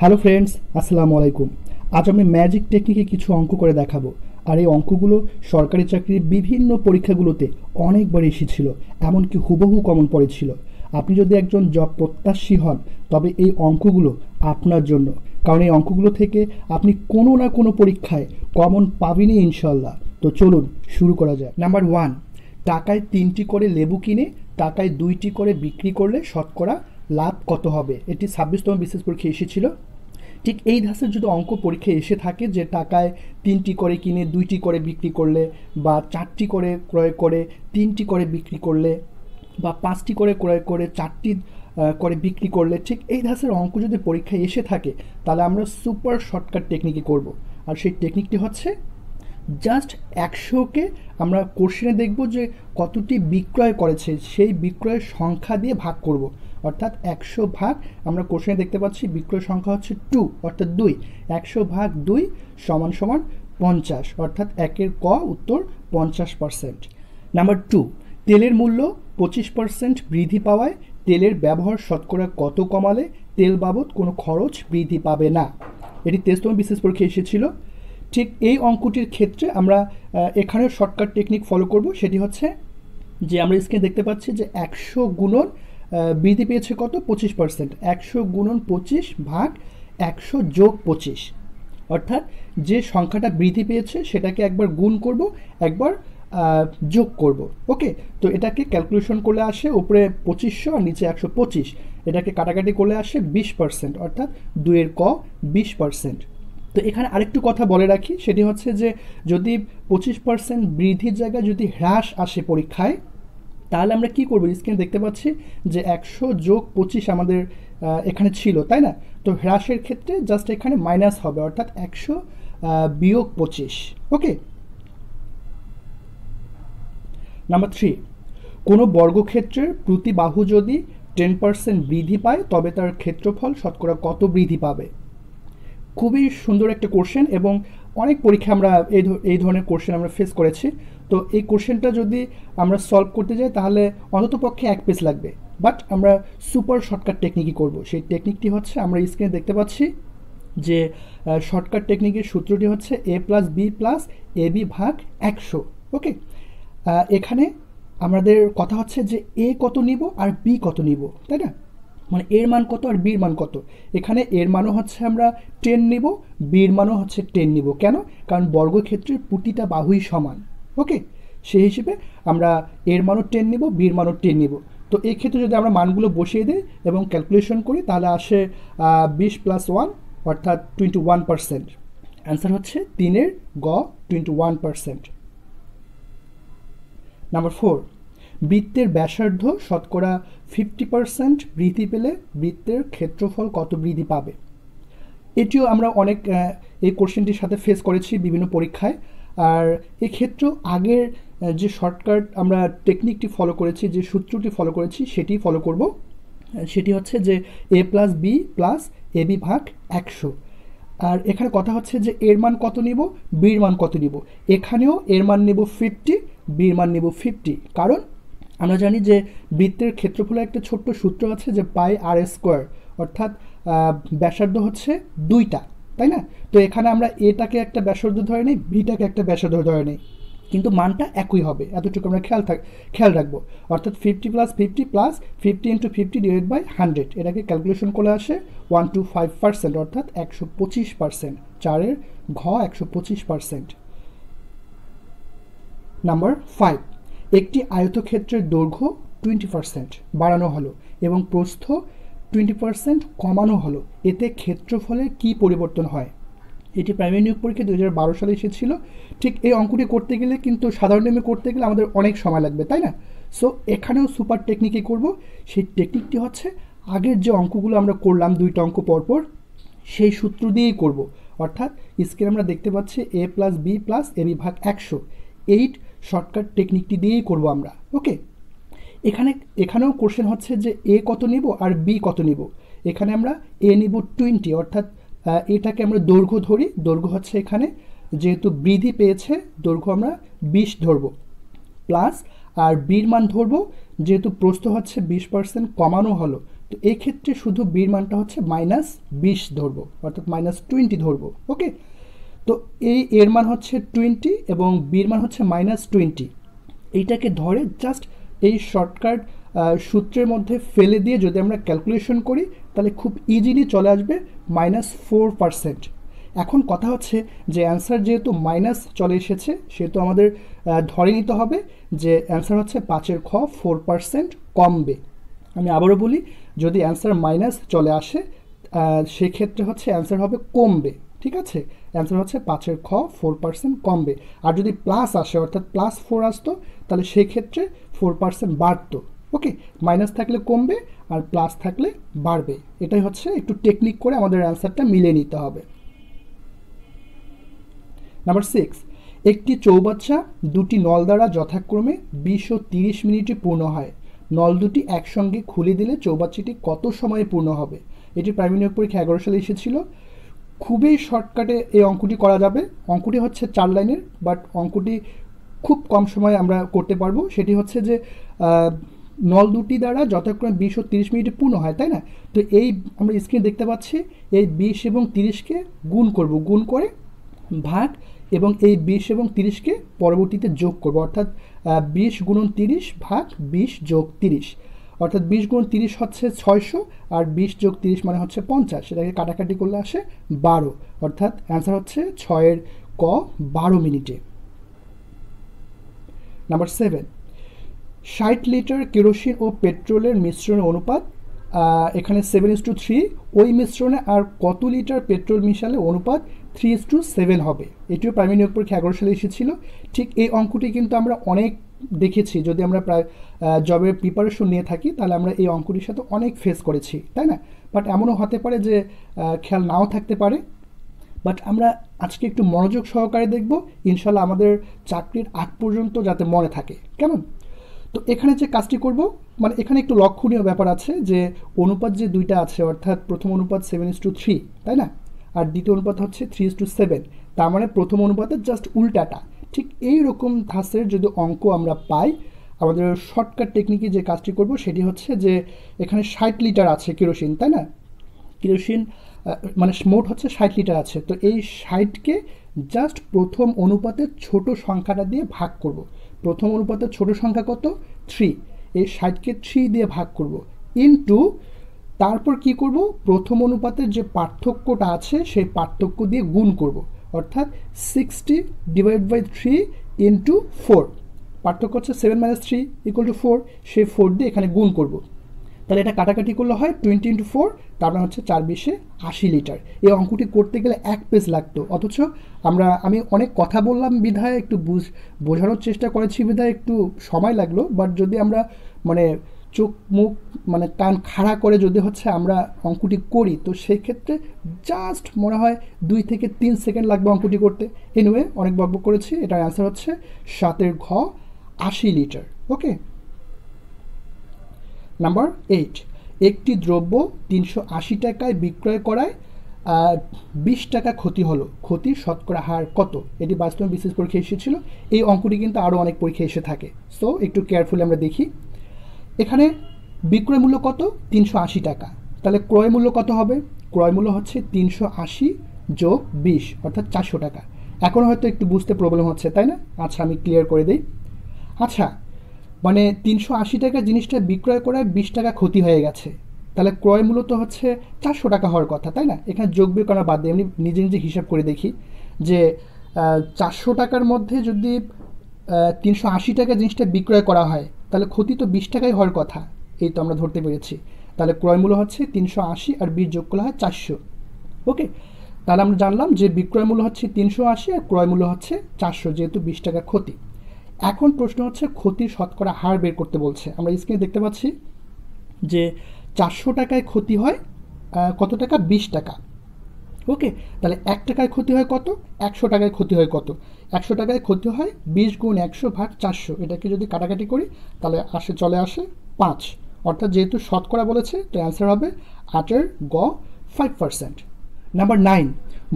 Hello friends, আসসালামু আলাইকুম। আজ আমি ম্যাজিক টেকনিকে কিছু অঙ্ক করে দেখাবো। আর এই অঙ্কগুলো সরকারি চাকরির বিভিন্ন পরীক্ষাগুলোতে অনেকবার এসেছিল, এমনকি হুবহু কমন পড়েছিল। আপনি যদি একজন জব প্রত্যাশী হন তবে এই অঙ্কগুলো আপনার জন্য, কারণ এই অঙ্কগুলো থেকে আপনি কোনো না কোনো পরীক্ষায় কমন পাবেনই ইনশাল্লাহ। তো চলুন শুরু করা যায়। নাম্বার 1, টাকায় 3টি করে লেবু কিনে টাকায় 2টি করে বিক্রি করলে শতকরা লাভ কত হবে? এটি 26তম বিশেষ পরীক্ষা এসেছিল। ঠিক এই ধাঁচের যদি অঙ্ক পরীক্ষায় এসে থাকে যে টাকায় 3টি করে কিনে 2টি করে বিক্রি করলে, বা 4টি করে ক্রয় করে 3টি করে বিক্রি করলে, বা 5টি করে ক্রয় করে 4টি করে বিক্রি করলে, ঠিক এই ধাঁচের অঙ্ক যদি পরীক্ষায় এসে থাকে তাহলে আমরা সুপার শর্টকাট টেকনিকে করব। আর সেই টেকনিকটি হচ্ছে জাস্ট 100কে আমরা কোশ্চেনে দেখব যে কতটি বিক্রয় করেছে, সেই বিক্রয়ের সংখ্যা দিয়ে ভাগ করব। অর্থাৎ 100 ভাগ, আমরা কোশ্চেনে দেখতে পাচ্ছি বিক্রয় সংখ্যা হচ্ছে 2 অর্থাৎ 2, 100 ভাগ 2 সমান সমান 50, অর্থাৎ একের ক উত্তর 50%। নাম্বার 2, তেলের মূল্য 25% বৃদ্ধি পাওয়ায় তেলের ব্যবহার শতকরা কত কমালে তেল বাবদ কোনো খরচ বৃদ্ধি পাবে না? এটি 23তম বিশেষ পরীক্ষা এসেছিল। ঠিক এই অঙ্কটির ক্ষেত্রে আমরা এখানেও শর্টকাট টেকনিক ফলো করব। সেটি হচ্ছে যে আমরা স্ক্রিনে দেখতে পাচ্ছি যে 100 গুণন বৃদ্ধি পেয়েছে কত? 25%। 100 গুণন 25 ভাগ 100 যোগ 25, অর্থাৎ যে সংখ্যাটা বৃদ্ধি পেয়েছে সেটাকে একবার গুণ করব, একবার যোগ করব। ওকে, তো এটাকে ক্যালকুলেশন করলে আসে উপরে 2500 আর নিচে 125, এটাকে কাটাকাটি করলে আসে 20%, অর্থাৎ 2 এর ক 20%। তো এখানে আরেকটু কথা বলে রাখি, সেটি হচ্ছে যে যদি 25% বৃদ্ধির জায়গায় যদি হ্রাস আসে পরীক্ষায়, তাহলে আমরা কি করব? স্ক্রিনে দেখতে পাচ্ছি যে 100 যোগ 25 আমাদের এখানে ছিল, তাই না? তো হ্রাসের ক্ষেত্রে জাস্ট এখানে মাইনাস হবে, অর্থাৎ 100 বিয়োগ 25। ওকে। নাম্বার 3, কোনো বর্গক্ষেত্রের প্রতি বাহু যদি 10% বৃদ্ধি পায় তবে তার ক্ষেত্রফল শতকরা কত বৃদ্ধি পাবে? খুবই সুন্দর একটা কোশ্চেন, এবং অনেক পরীক্ষা আমরা এই ধরনের কোশ্চেন আমরা ফেস করেছি। তো এই কোশ্চেনটা যদি আমরা সলভ করতে যাই তাহলে অন্ততপক্ষে 1 পেজ লাগবে, বাট আমরা সুপার শর্টকাট টেকনিকই করব। সেই টেকনিকটি হচ্ছে আমরা স্ক্রিনে দেখতে পাচ্ছি যে শর্টকাট টেকনিকের সূত্রটি হচ্ছে a plus b plus a b ভাগ 100। ওকে, এখানে আমাদের কথা হচ্ছে যে এ কত নিব আর বি কত নিব, তাই না? মানে এর মান কত আর বির মান কত। এখানে এর মানও হচ্ছে আমরা 10 নিব, বির মানও হচ্ছে 10 নিব। কেন? কারণ বর্গক্ষেত্রের প্রতিটা বাহুই সমান। ওকে, সেই হিসেবে আমরা এর মানও 10 নিব, বির মানও 10 নিব। তো এই ক্ষেত্রে যদি আমরা মানগুলো বসিয়ে দিই এবং ক্যালকুলেশন করি তাহলে আসে 20 + 1 অর্থাৎ 21%। অ্যান্সার হচ্ছে 3 গ 21%। নাম্বার 4, বৃত্তের ব্যাসার্ধ শতকরা 50% বৃদ্ধি পেলে বৃত্তের ক্ষেত্রফল কত বৃদ্ধি পাবে? এটিও আমরা অনেক এই কোশ্চেনটির সাথে ফেস করেছি বিভিন্ন পরীক্ষায়। আর এক্ষেত্রেও আগের যে শর্টকাট আমরা টেকনিকটি ফলো করেছি, যে সূত্রটি ফলো করেছি সেটি ফলো করব। সেটি হচ্ছে যে a plus b plus a b ভাগ 100। আর এখানে কথা হচ্ছে যে এর মান কত নিব, বির মান কত নিব। এখানেও এর মান নেব 50, বির মান নেব 50, কারণ আমরা জানি যে বৃত্তের ক্ষেত্রফলের একটা ছোট্ট সূত্র আছে যে পাই আর স্কোয়ার, অর্থাৎ ব্যাসার্ধ হচ্ছে 2টা, তাই না? তো এখানে আমরা এটাকে একটা ব্যাসার্ধ ধরে নিই, বিটাকে একটা ব্যাসার্ধ ধরে নিই, কিন্তু মানটা একই হবে, এতটুকু আমরা খেয়াল রাখবো। অর্থাৎ 50 + 50 + 50 × 50 / 100, এটাকে ক্যালকুলেশন করে আসে 125%, অর্থাৎ 125%। 4 ঘ 125%। নাম্বার 5, একটি আয়তক্ষেত্রের দৈর্ঘ্য 20% বাড়ানো হলো এবং প্রস্থ 20% কমানো হলো, এতে ক্ষেত্রফলের কি পরিবর্তন হয়? এটি প্রাইমারি নিয়োগ পরীক্ষা 2012 সালে এসেছিল। ঠিক এই অঙ্কটি করতে গেলে কিন্তু সাধারণ নিয়মে করতে গেলে আমাদের অনেক সময় লাগবে, তাই না? সো এখানেও সুপার টেকনিকে করব। সেই টেকনিকটি হচ্ছে আগের যে অঙ্কগুলো আমরা করলাম 2টা অঙ্ক পরপর, সেই সূত্র দিয়েই করব। অর্থাৎ স্ক্রিনে আমরা দেখতে পাচ্ছি a plus b plus a b ভাগ 100, এই শর্টকাট টেকনিকটি দিয়েই করব আমরা। ওকে, এখানেও কোশ্চেন হচ্ছে যে এ কত নিব আর বি কত নিব। এখানে আমরা এ নিব 20, অর্থাৎ এটাকে আমরা দৈর্ঘ্য ধরি। দৈর্ঘ্য হচ্ছে এখানে যেহেতু বৃদ্ধি পেয়েছে দৈর্ঘ্য আমরা 20 ধরব, প্লাস আর বির মান ধরব যেহেতু প্রস্থ হচ্ছে 20% কমানো হলো, তো এই ক্ষেত্রে শুধু বির মানটা হচ্ছে -20 ধরবো, অর্থাৎ -20 ধরবো। ওকে, তো এর মান হচ্ছে 20 এবং বির মান হচ্ছে -20। এইটাকে ধরে জাস্ট এই শর্টকাট সূত্রের মধ্যে ফেলে দিয়ে যদি আমরা ক্যালকুলেশন করি তাহলে খুব ইজিলি চলে আসবে -4%। এখন কথা হচ্ছে যে অ্যান্সার যেহেতু মাইনাস চলে এসেছে সেহেতু আমাদের ধরে নিতে হবে যে অ্যান্সার হচ্ছে 5-এর খ 4% কমবে। আমি আবারও বলি, যদি অ্যান্সার মাইনাস চলে আসে সেক্ষেত্রে হচ্ছে অ্যান্সার হবে কমবে। ঠিক আছে, অ্যান্সার হচ্ছে 5-এর খ 4% কমবে। আর যদি প্লাস আসে অর্থাৎ +4 আসতো তাহলে সেক্ষেত্রে 4% বাড়তো। ওকে, মাইনাস থাকলে কমবে আর প্লাস থাকলে বাড়বে। এটাই হচ্ছে একটু টেকনিক করে আমাদের অ্যান্সারটা মিলিয়ে নিতে হবে। নাম্বার 6, একটি চৌবাচ্চা দুটি নল দ্বারা যথাক্রমে 20 ও 30 মিনিটে পূর্ণ হয়। নল দুটি একসঙ্গে খুলে দিলে চৌবাচ্চাটি কত সময়ে পূর্ণ হবে? এটি প্রাইমারি নিয়োগ পরীক্ষা 11 সালে এসেছিল। খুবই শর্টকাটে এই অঙ্কটি করা যাবে। অঙ্কটি হচ্ছে 4 লাইনের, বাট অঙ্কটি খুব কম সময়ে আমরা করতে পারবো। সেটি হচ্ছে যে নল দুটি দ্বারা যথাক্রমে 20 ও 30 মিনিটে পূর্ণ হয়, তাই না? তো এই আমরা স্ক্রিনে দেখতে পাচ্ছি এই 20 এবং 30কে গুণ করব, গুণ করে ভাগ এবং এই 20 এবং 30কে পরবর্তীতে যোগ করব, অর্থাৎ 20 গুণন 30 ভাগ 20 যোগ 30, অর্থাৎ 20 গুণন 30 হচ্ছে 600 আর 20 যোগ 30 মানে হচ্ছে 50। সেটাকে কাটাকাটি করলে আসে 12, অর্থাৎ অ্যান্সার হচ্ছে 6-এর ক 12 মিনিটে। নাম্বার 7, 60 লিটার কেরোসিন ও পেট্রোলের মিশ্রণের অনুপাত এখানে 7:3। ওই মিশ্রণে আর কত লিটার পেট্রোল মিশালে অনুপাত 3:7 হবে? এটিও প্রাইমারি নিয়োগ পরীক্ষা 11 সালে এসেছিল। ঠিক এই অঙ্কটি কিন্তু আমরা অনেক দেখেছি, যদি আমরা প্রায় জবের প্রিপারেশন নিয়ে থাকি তাহলে আমরা এই অঙ্কটির সাথে অনেক ফেস করেছি, তাই না? বাট এমনও হতে পারে যে খেয়াল নাও থাকতে পারে। বাট আমরা আজকে একটু মনোযোগ সহকারে দেখব, ইনশাল্লাহ আমাদের চাকরির আগ পর্যন্ত যাতে মনে থাকে। কেমন? তো এখানে যে কাজটি করব, মানে এখানে একটু লক্ষণীয় ব্যাপার আছে যে অনুপাত যে দুইটা আছে, অর্থাৎ প্রথম অনুপাত 7:3, তাই না? আর দ্বিতীয় অনুপাত হচ্ছে 3:7। তার মানে প্রথম অনুপাতের জাস্ট উল্টাটা। ঠিক এই রকম ধাঁচের যদি অঙ্ক আমরা পাই, আমাদের শর্টকাট টেকনিকে যে কাজটি করব সেটি হচ্ছে যে এখানে 60 লিটার আছে কেরোসিন, তাই না? কেরোসিন মানে মোট হচ্ছে 60 লিটার আছে। তো এই 60কে জাস্ট প্রথম অনুপাতের ছোট সংখ্যাটা দিয়ে ভাগ করব। প্রথম অনুপাতের ছোট সংখ্যা কত? 3। এই 60কে 3 দিয়ে ভাগ করব, ইনটু তারপর কি করব, প্রথম অনুপাতের যে পার্থক্যটা আছে সেই পার্থক্য দিয়ে গুণ করব, অর্থাৎ 60/3 ইন্টু 4। পার্থক্য হচ্ছে 7 - 3 = 4, সেই 4 দিয়ে এখানে গুণ করব। তাহলে এটা কাটাকাটি করলে হয় 20 × 4, তারপরে হচ্ছে 4×20 80 লিটার। এই অঙ্কটি করতে গেলে 1 পেজ লাগতো, অথচ আমি অনেক কথা বললাম বিধায় একটু বোঝানোর চেষ্টা করেছি বিধায় একটু সময় লাগলো। বাট যদি আমরা মানে চোখ মুখ মানে কান খাড়া করে যদি হচ্ছে আমরা অঙ্কটি করি তো সেই ক্ষেত্রে জাস্ট মনে হয় 2 থেকে 3 সেকেন্ড লাগবে অঙ্কটি করতে। এনিওয়ে, অনেক বকবক করেছি। এটার অ্যান্সার হচ্ছে 7-এর ঘ 80 লিটার। ওকে। নাম্বার 8, একটি দ্রব্য 380 টাকায় বিক্রয় করায় 20 টাকা ক্ষতি হলো, ক্ষতির শতকরা হার কত? এটি বাস্তবে বিশেষ পরীক্ষা এসেছিল। এই অঙ্কটি কিন্তু আরও অনেক পরীক্ষা এসে থাকে, সো একটু কেয়ারফুলি আমরা দেখি। এখানে বিক্রয় মূল্য কত? 380 টাকা। তাহলে ক্রয় মূল্য কত হবে? ক্রয় মূল্য হচ্ছে 380 যোগ 20, অর্থাৎ 400 টাকা। এখন হয়তো একটু বুঝতে প্রবলেম হচ্ছে, তাই না? আচ্ছা, আমি ক্লিয়ার করে দিই। আচ্ছা, মানে 380 টাকা জিনিসটা বিক্রয় করায় 20 টাকা ক্ষতি হয়ে গেছে, তাহলে ক্রয় মূল্য তো হচ্ছে 400 টাকা হওয়ার কথা, তাই না? এখানে যোগ বিয়োগ করা বাদ দিয়ে আমি নিজে নিজে হিসাব করে দেখি যে 400 টাকার মধ্যে যদি 380 টাকা জিনিসটা বিক্রয় করা হয় তাহলে ক্ষতি তো 20 টাকাই হওয়ার কথা। এই তো আমরা ধরতে পেরেছি। তাহলে ক্রয় মূল্য হচ্ছে 380 আর 20 যোগ করা হয় 400। ওকে, তাহলে আমরা জানলাম যে বিক্রয় মূল্য হচ্ছে 380 আর ক্রয় মূল্য হচ্ছে 400, যেহেতু 20 টাকা ক্ষতি। এখন প্রশ্ন হচ্ছে ক্ষতির শতকরা হার বের করতে বলছে। আমরা স্ক্রিনে দেখতে পাচ্ছি যে 400 টাকায় ক্ষতি হয় কত টাকা? 20 টাকা। ওকে, তাহলে 1 টাকায় ক্ষতি হয় কত? 100 টাকায় ক্ষতি হয় কত? 100 টাকায় ক্ষতি হয় 20 গুণ 100 ভাগ 400। এটাকে যদি কাটাকাটি করি তাহলে চলে আসে 5, অর্থাৎ যেহেতু শতকরা বলেছে তো অ্যান্সার হবে 8-এর গ 5%। নাম্বার 9,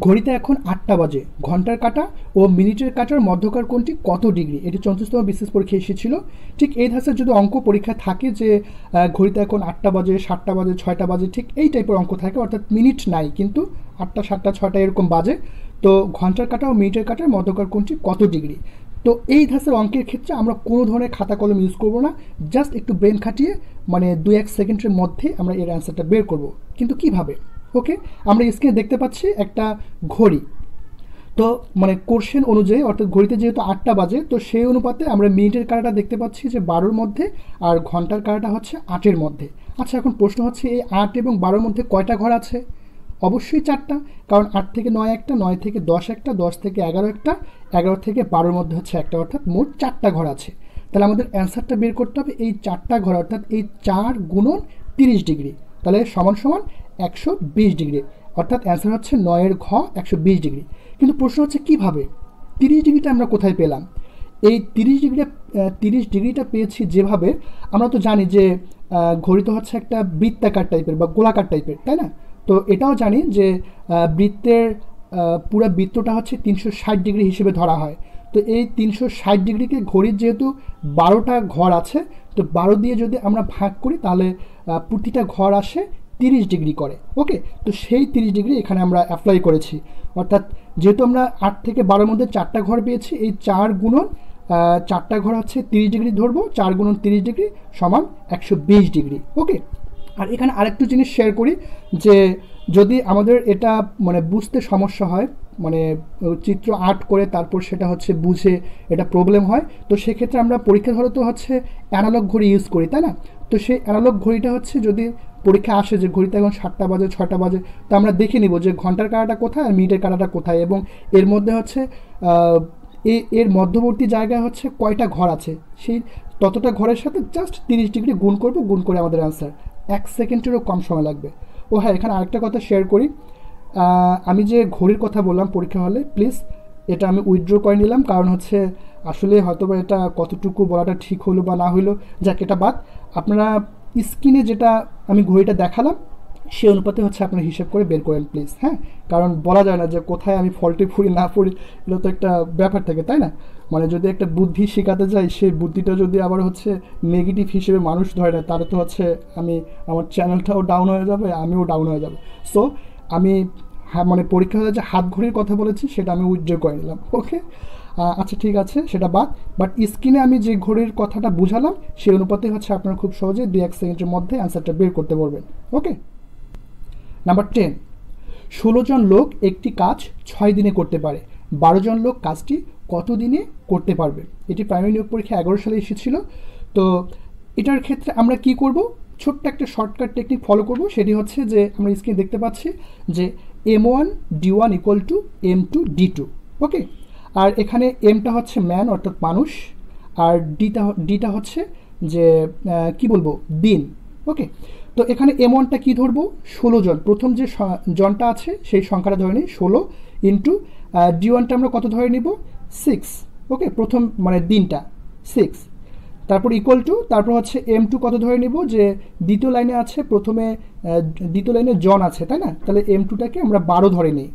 ঘড়িতে এখন 8টা বাজে, ঘন্টার কাঁটা ও মিনিটের কাঁটার মধ্যকার কোণটি কত ডিগ্রি? এটি 34তম বিশেষ পরীক্ষায় এসেছিল। ঠিক এই ধাঁচের যদি অঙ্ক পরীক্ষা থাকে যে ঘড়িতে এখন 8টা বাজে, 7টা বাজে, 6টা বাজে, ঠিক এই টাইপের অঙ্ক থাকে, অর্থাৎ মিনিট নাই কিন্তু 8টা, 7টা, 6টা এরকম বাজে, তো ঘন্টার কাঁটা ও মিনিটের কাঁটার মধ্যকার কোণটি কত ডিগ্রি? তো এই ধাঁচের অঙ্কের ক্ষেত্রে আমরা কোনো ধরনের খাতা কলম ইউজ করব না, জাস্ট একটু ব্রেন খাটিয়ে মানে 2-1 সেকেন্ডের মধ্যে আমরা এর অ্যান্সারটা বের করব। কিন্তু কিভাবে? ওকে, আমরা স্ক্রিনে দেখতে পাচ্ছি একটা ঘড়ি। তো মানে কোশ্চেন অনুযায়ী, অর্থাৎ ঘড়িতে যেহেতু 8টা বাজে, তো সেই অনুপাতে আমরা মিনিটের কাঁটাটা দেখতে পাচ্ছি যে 12-র মধ্যে, আর ঘন্টার কাঁটাটা হচ্ছে 8-এর মধ্যে। আচ্ছা, এখন প্রশ্ন হচ্ছে এই 8 এবং 12-র মধ্যে কয়টা ঘর আছে? অবশ্যই 4টা, কারণ 8 থেকে 9 একটা, 9 থেকে 10 একটা, 10 থেকে 11 একটা, 11 থেকে 12-র মধ্যে হচ্ছে একটা, অর্থাৎ মোট 4টা ঘর আছে। তাহলে আমাদের অ্যান্সারটা বের করতে হবে এই 4টা ঘর, অর্থাৎ এই 4 গুণন 30 ডিগ্রি, তাহলে সমান সমান 120 ডিগ্রি, অর্থাৎ অ্যান্সার হচ্ছে 9-এর ঘ 120 ডিগ্রি। কিন্তু প্রশ্ন হচ্ছে কিভাবে 30 ডিগ্রিটা আমরা কোথায় পেলাম? এই 30 ডিগ্রিটা পেয়েছি যেভাবে, আমরা তো জানি যে ঘড়ি তো হচ্ছে একটা বৃত্তাকার টাইপের বা গোলাকার টাইপের, তাই না? তো এটাও জানি যে বৃত্তের পুরো বৃত্তটা হচ্ছে 360 ডিগ্রি হিসেবে ধরা হয়। তো এই 360 ডিগ্রিকে ঘড়ির যেহেতু 12টা ঘর আছে, তো 12 দিয়ে যদি আমরা ভাগ করি তাহলে প্রতিটা ঘর আসে 30 ডিগ্রি করে। ওকে, তো সেই 30 ডিগ্রি এখানে আমরা অ্যাপ্লাই করেছি, অর্থাৎ যেহেতু আমরা 8 থেকে 12-র মধ্যে 4টা ঘর পেয়েছি, এই 4 গুণন 4টা ঘর হচ্ছে 30 ডিগ্রি ধরবো, 4 গুণন 30 ডিগ্রি সমান 120 ডিগ্রি। ওকে, আর এখানে আরেকটু জিনিস শেয়ার করি যে যদি আমাদের এটা মানে বুঝতে সমস্যা হয়, মানে চিত্র আর্ট করে তারপর সেটা হচ্ছে বুঝে এটা প্রবলেম হয়, তো সেক্ষেত্রে আমরা পরীক্ষা ধরে তো হচ্ছে অ্যানালগ ঘড়ি ইউজ করি, তাই না? তো সেই অ্যানালগ ঘড়িটা হচ্ছে যদি পরীক্ষা আসে যে ঘড়িতে এখন 7টা বাজে, 6টা বাজে, তো আমরা দেখে নিব যে ঘন্টার কাঁটাটা কোথায় আর মিনিটের কাঁটাটা কোথায়, এবং এর মধ্যে হচ্ছে এর মধ্যবর্তী জায়গায় হচ্ছে কয়টা ঘর আছে, সেই ততটা ঘরের সাথে জাস্ট 30 ডিগ্রি গুণ করব, গুণ করে আমাদের অ্যান্সার 1 সেকেন্ডেরও কম সময় লাগবে। ও হ্যাঁ, এখানে আরেকটা কথা শেয়ার করি, আমি যে ঘড়ির কথা বললাম পরীক্ষা হলে, প্লিজ এটা আমি উইথড্র করে নিলাম, কারণ হচ্ছে আসলে হয়তো বা এটা কতটুকু বলাটা ঠিক হলো বা না হইলো, যাক এটা বাদ। আপনারা স্ক্রিনে যেটা আমি ঘড়িটা দেখালাম সে অনুপাতে হচ্ছে আপনারা হিসাব করে বের করেন প্লিজ, হ্যাঁ, কারণ বলা যায় না যে কোথায় আমি ফল্টে পড়ি না পড়ি, এটা তো একটা ব্যাপার থাকে, তাই না? মানে যদি একটা বুদ্ধি শেখাতে যাই, সেই বুদ্ধিটা যদি আবার হচ্ছে নেগেটিভ হিসেবে মানুষ ধরে না, তাহলে তো হচ্ছে আমার চ্যানেলটাও ডাউন হয়ে যাবে, আমিও ডাউন হয়ে যাবে। সো আমি মানে পরীক্ষা হলে যে হাত ঘড়ির কথা বলেছি সেটা আমি উইথড্র করে নিলাম। ওকে, আচ্ছা ঠিক আছে, সেটা বাদ, বাট স্ক্রিনে আমি যে ঘড়ির কথাটা বুঝালাম সেই অনুপাতে হচ্ছে আপনারা খুব সহজে 2-1 সেকেন্ডের মধ্যে অ্যান্সারটা বের করতে পারবেন। ওকে, নাম্বার 10, 16 জন লোক একটি কাজ 6 দিনে করতে পারে, 12 জন লোক কাজটি কত দিনে করতে পারবে? এটি প্রাইমারি নিয়োগ পরীক্ষা 11 সালে এসেছিল। তো এটার ক্ষেত্রে আমরা কি করব, ছোট্ট একটা শর্টকাট টেকনিক ফলো করব, সেটি হচ্ছে যে আমরা স্ক্রিনে দেখতে পাচ্ছি যে M1 D1 equal to M2 D2। ওকে, আর এখানে এমটা হচ্ছে ম্যান অর্থাৎ মানুষ, আর ডিটা হচ্ছে যে কি বলবো দিন। ওকে, তো এখানে M1টা কি ধরবো, 16 জন, প্রথম যে জনটা আছে সেই সংখ্যাটা ধরে নিই 16 ইন্টু D1টা আমরা কত ধরে নিব 6। ওকে, প্রথম মানে দিনটা 6, তারপর ইকুয়াল টু, তারপর হচ্ছে M2 কত ধরে নিব, যে দ্বিতীয় লাইনে আছে, প্রথমে দ্বিতীয় লাইনে জন আছে, তাই না? তাহলে M2টাকে আমরা 12 ধরে নিই,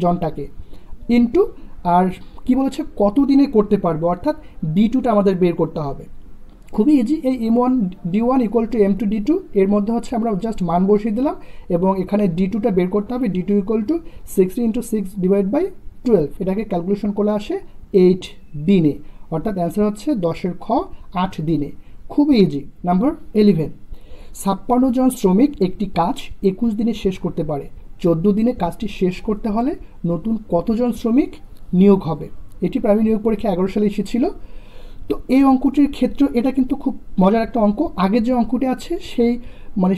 জনটাকে, ইন্টু আর কি বলেছে কত দিনে করতে পারবো, অর্থাৎ D2টা আমাদের বের করতে হবে। খুবই ইজি, এই M1 D1 equal to M2 D2, এর মধ্যে হচ্ছে আমরা জাস্ট মান বসিয়ে দিলাম, এবং এখানে D2টা বের করতে হবে, D2 equal to 60 into 6 divide by 12, এটাকে ক্যালকুলেশন করলে আসে 8 দিনে, অর্থাৎ অ্যান্সার হচ্ছে 10-এর খ 8 দিনে। খুবই ইজি। নাম্বার 11, 56 জন শ্রমিক একটি কাজ 21 দিনে শেষ করতে পারে, 14 দিনে কাজটি শেষ করতে হলে নতুন কতজন শ্রমিক নিয়োগ হবে? এটি প্রাইমারি নিয়োগ পরীক্ষা 11 সালে এসেছিল। তো এই অঙ্কটির ক্ষেত্রে এটা কিন্তু খুব মজার একটা অঙ্ক, আগে যে অঙ্কটি আছে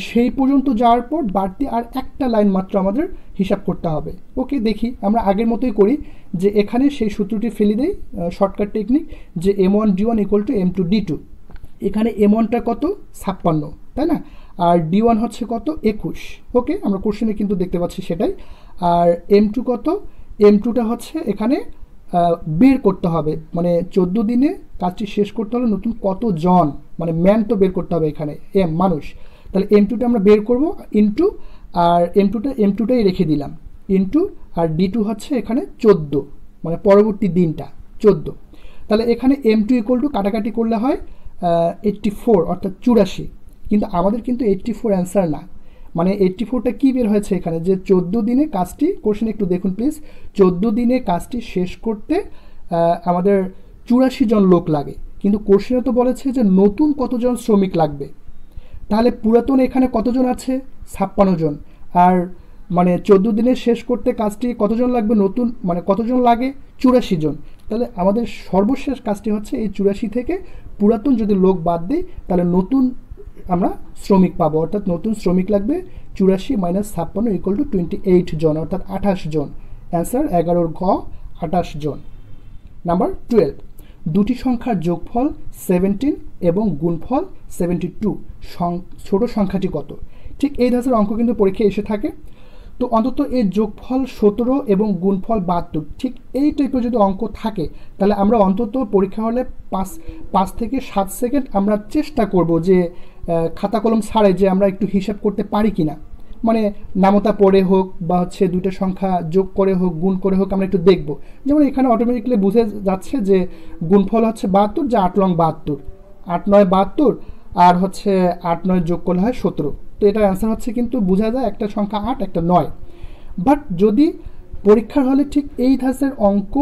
সেই পর্যন্ত যাওয়ার পর বাড়তি আর একটা লাইন মাত্র আমাদের হিসাব করতে হবে। ওকে, দেখি আমরা আগের মতোই করি, যে এখানে সেই সূত্রটি ফেলে দেই, শর্টকাট টেকনিক, যে M1 D1 equal to M2 D2। এখানে M1টা কত 56, তাই না? আর D1 হচ্ছে কত 21। ওকে, আমরা কোশ্চেনে কিন্তু দেখতে পাচ্ছি সেটাই। আর M2 কত, M2টা হচ্ছে এখানে বের করতে হবে, মানে 14 দিনে কাজটি শেষ করতে হলে নতুন কত জন, মানে ম্যান তো বের করতে হবে এখানে, মানুষ, তাহলে M2টা আমরা বের করব ইন্টু, আর M2টাই রেখে দিলাম, ইন্টু আর D2 হচ্ছে এখানে 14, মানে পরবর্তী দিনটা 14। তাহলে এখানে M2 ইকুয়াল টু কাটাকাটি করলে হয় 84 অর্থাৎ 84, কিন্তু আমাদের কিন্তু 84 অ্যান্সার না। মানে 84টা কী বের হয়েছে এখানে, যে 14 দিনে কাজটি, কোশ্চেন একটু দেখুন প্লিজ, 14 দিনে কাজটি শেষ করতে আমাদের 84 জন লোক লাগে, কিন্তু কোশ্চেনে তো বলেছে যে নতুন কতজন শ্রমিক লাগবে। তাহলে পুরাতন এখানে কতজন আছে, 56 জন, আর মানে 14 দিনে শেষ করতে কাজটি কতজন লাগবে, নতুন মানে কতজন লাগে, 84 জন। তাহলে আমাদের সর্বশেষ কাজটি হচ্ছে এই 84 থেকে পুরাতন যদি লোক বাদ দিই তাহলে নতুন আমরা শ্রমিক পাবো, অর্থাৎ নতুন শ্রমিক লাগবে 84 - 56 ইকুয়াল টু 28 জন, অর্থাৎ 28 জন। অ্যান্সার 11 ঘ 28 জন। নাম্বার 12, দুটি সংখ্যার যোগফল 17 এবং গুণফল 72, ছোট সংখ্যাটি কত? ঠিক এই ধরনের অঙ্ক কিন্তু পরীক্ষায় এসে থাকে। তো অন্তত এর যোগফল 17 এবং গুণফল 72, ঠিক এই টাইপের যদি অঙ্ক থাকে তাহলে আমরা অন্তত পরীক্ষা হলে 5 থেকে 7 সেকেন্ড আমরা চেষ্টা করব যে খাতা কলম ছাড়ে যে আমরা একটু হিসাব করতে পারি কি না, মানে নামতা পড়ে হোক বা হচ্ছে দুইটা সংখ্যা যোগ করে হোক গুণ করে হোক আমরা একটু দেখব। যেমন এখানে অটোমেটিকলি বুঝে যাচ্ছে যে গুণফল হচ্ছে 72, যে 8 লং 72, 8 9 72, আর হচ্ছে 8 9 যোগ করলে হয় 17। তো এটার অ্যান্সার হচ্ছে কিন্তু বোঝা যায় একটা সংখ্যা 8 একটা 9। বাট যদি পরীক্ষার হলে ঠিক এই ধাঁচের অঙ্ক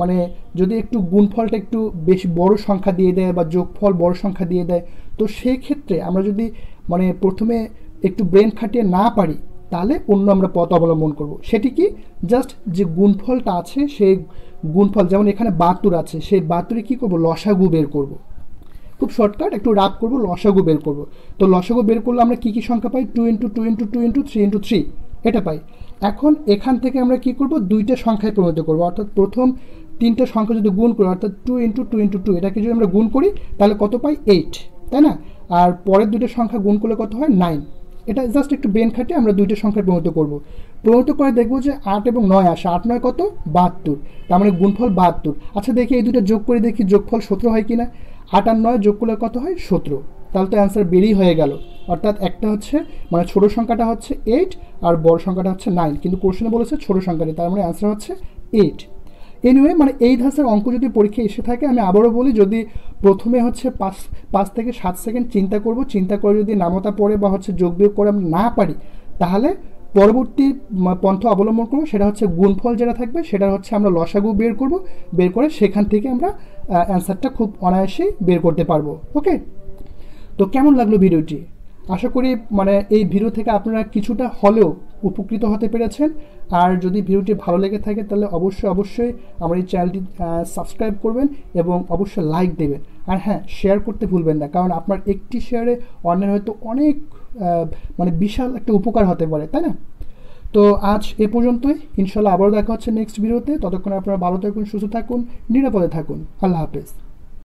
মানে যদি একটু গুণফলটা একটু বেশি বড় সংখ্যা দিয়ে দেয় বা যোগফল বড় সংখ্যা দিয়ে দেয়, তো সেই ক্ষেত্রে আমরা যদি মানে প্রথমে একটু ব্রেন খাটিয়ে না পারি তাহলে অন্য আমরা পথ অবলম্বন করব। সেটি কি, জাস্ট যে গুণফলটা আছে সেই গুণফল, যেমন এখানে 72 আছে, সেই 72 কী করবো, লসাগু বের করব। খুব শর্টকাট, একটু রাফ করবো, লসাগু বের করব। তো লসাগু বের করলে আমরা কী কী সংখ্যা পাই, 2 × 2 × 2 × 3 × 3 এটা পাই। এখন এখান থেকে আমরা কি করব, দুইটা সংখ্যায় পরিণত করব, অর্থাৎ প্রথম তিনটে সংখ্যা যদি গুণ করি অর্থাৎ 2 × 2 × 2 এটাকে যদি আমরা গুণ করি তাহলে কত পাই, 8, তাই না? আর পরের দুইটা সংখ্যা গুণ করলে কত হয়, 9। এটা জাস্ট একটু ব্রেন খাটিয়ে আমরা দুইটা সংখ্যায় পরিণত করব। পরিণত করে দেখবো যে 8 এবং 9 আসে, 8 9 কত, 72, তার মানে গুণফল 72। আচ্ছা দেখি এই দুটো যোগ করে দেখি যোগফল 17 হয় কিনা, 8 আর 9 যোগ করলে কত হয়, 17। তাহলে তো অ্যান্সার বেরিয়ে হয়ে গেল, অর্থাৎ একটা হচ্ছে মানে ছোট সংখ্যাটা হচ্ছে 8 আর বড় সংখ্যাটা হচ্ছে 9, কিন্তু কোশ্চেনে বলেছে ছোট সংখ্যাটি, তার মানে অ্যান্সার হচ্ছে 8। এনিওয়ে মানে এই ধাঁচের অঙ্ক যদি পরীক্ষায় এসে থাকে, আমি আবারও বলি, যদি প্রথমে হচ্ছে 5 থেকে 7 সেকেন্ড চিন্তা করব, চিন্তা করে যদি নামতা পড়ে বা হচ্ছে যোগ বিয়োগ করে আমরা না পারি তাহলে পরবর্তী পন্থা অবলম্বন করবো, সেটা হচ্ছে গুণফল যেটা থাকবে সেটা হচ্ছে আমরা লসাগু বের করব, বের করে সেখান থেকে আমরা অ্যান্সারটা খুব অনায়াসেই বের করতে পারবো। ওকে, তো কেমন লাগলো ভিডিওটি? আশা করি মানে এই ভিডিও থেকে আপনারা কিছুটা হলেও উপকৃত হতে পেরেছেন। আর যদি ভিডিওটি ভালো লেগে থাকে তাহলে অবশ্যই আমার এই চ্যানেলটি সাবস্ক্রাইব করবেন এবং অবশ্যই লাইক দেবেন। আর হ্যাঁ, শেয়ার করতে ভুলবেন না, কারণ আপনার একটি শেয়ারে অন্যের হয়তো অনেক মানে বিশাল একটা উপকার হতে পারে, তাই না? তো আজ এ পর্যন্তই, ইনশাল্লাহ আবারও দেখা হচ্ছে নেক্সট ভিডিওতে। ততক্ষণ আপনারা ভালো থাকুন, সুস্থ থাকুন, নিরাপদে থাকুন। আল্লাহ হাফেজ।